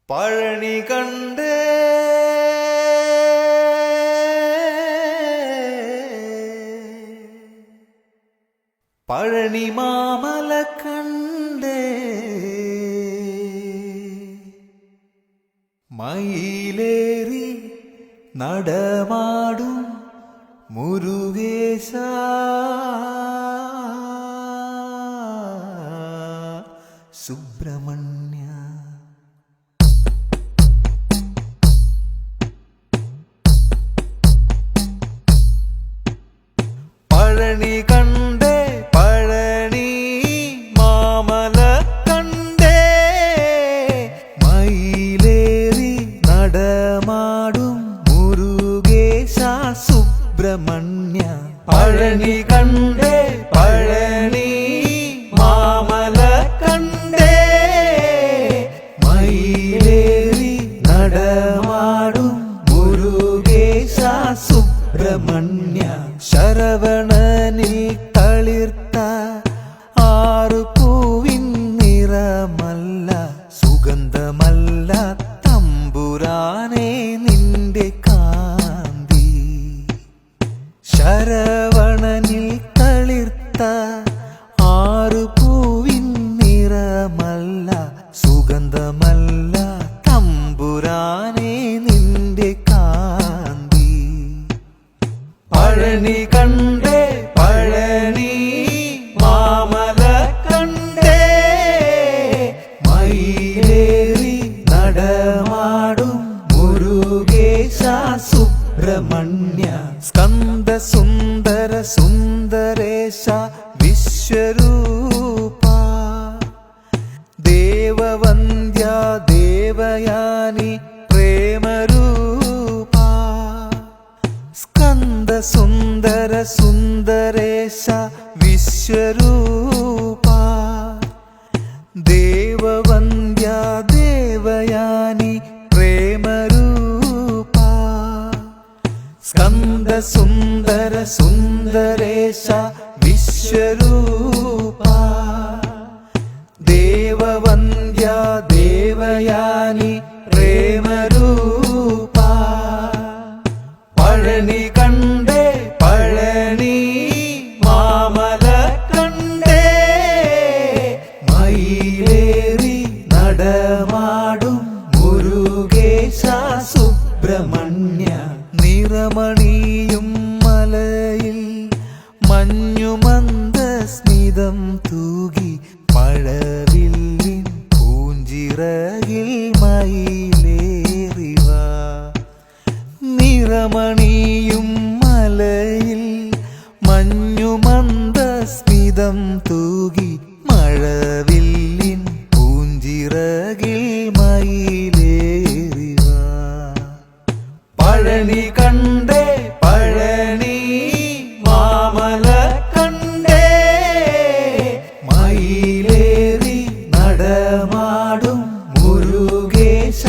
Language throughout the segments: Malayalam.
പഴനി കണ്ടേ പഴനി മാമല കണ്ടേ മയിലേറി നടമാടും മുരുകേശ സുബ്രഹ്മണ്യ പഴനി കണ്ടേ പഴനി മാമല കണ്ടേ മയിലേറി നടമാടും മുരുകേശ സുബ്രഹ്മണ്യ പഴനി കണ്ടേ പഴനി മാമല കണ്ടേ മയിലേറി നടമാടും മുരുകേശ സുബ്രഹ്മണ്യ ശരവണനിൽ തളിർത്ത ആറു പൂവിൻ നിറമല്ല സുഗന്ധമല്ല തമ്പുരാനെ നിന്റെ കാന്തി ശരവണനിൽ തളിർത്ത ആറു പൂവിൻ നിറമല്ല സുഗന്ധമല്ല തമ്പുരാനെ നിന്റെ കാന്തി പഴനി കണ്ടേ പഴനി മാമല കണ്ടേ മയിലേറി നടമാടും മുരുകേശ സുബ്രഹ്മണ്യ സ്കന്ദ സുന്ദര സുന്ദരേശ വിശ്വരൂപ ദേവവന്ദ്യ ദേവയാനി പ്രേമരൂപ സ്കന്ദ സുന്ദര സുന്ദരേശ വിശ്വരൂപ ദേവവന്ദ്യ ദേവയാനി പ്രേമരൂപ സ്കന്ദ സുന്ദര സുന്ദരേശ വിശ്വരൂപ ദേവവന്ദ്യ ദേവയാനി പ്രേമരൂപ പഴനി കണ്ടേ പഴനി മാമല കണ്ടേ മയിലേറി നടമാടും മുരുകേശ സുബ്രഹ്മണ്യ നിറമണിയും മലയിൽ മഞ്ഞുമന്ദ സ്മിതം തൂകി മഴവില്ലിൻ പൂഞ്ചിറകിൽ മയിലേറിവ നിറമണിയും മലയിൽ മഞ്ഞുമന്ദ സ്മിതം തൂകി മഴവില്ലിൻ പൂഞ്ചിറകിൽ മയിലേറിവ പഴനി കണ്ടേ പഴനി മാമല കണ്ടേ മയിലേറി നടമാടും മുരുകേശ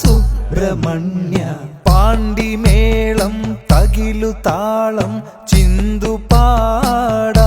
സുബ്രഹ്മണ്യ പാണ്ടിമേളം തകിലു താളം ചിന്തുപാട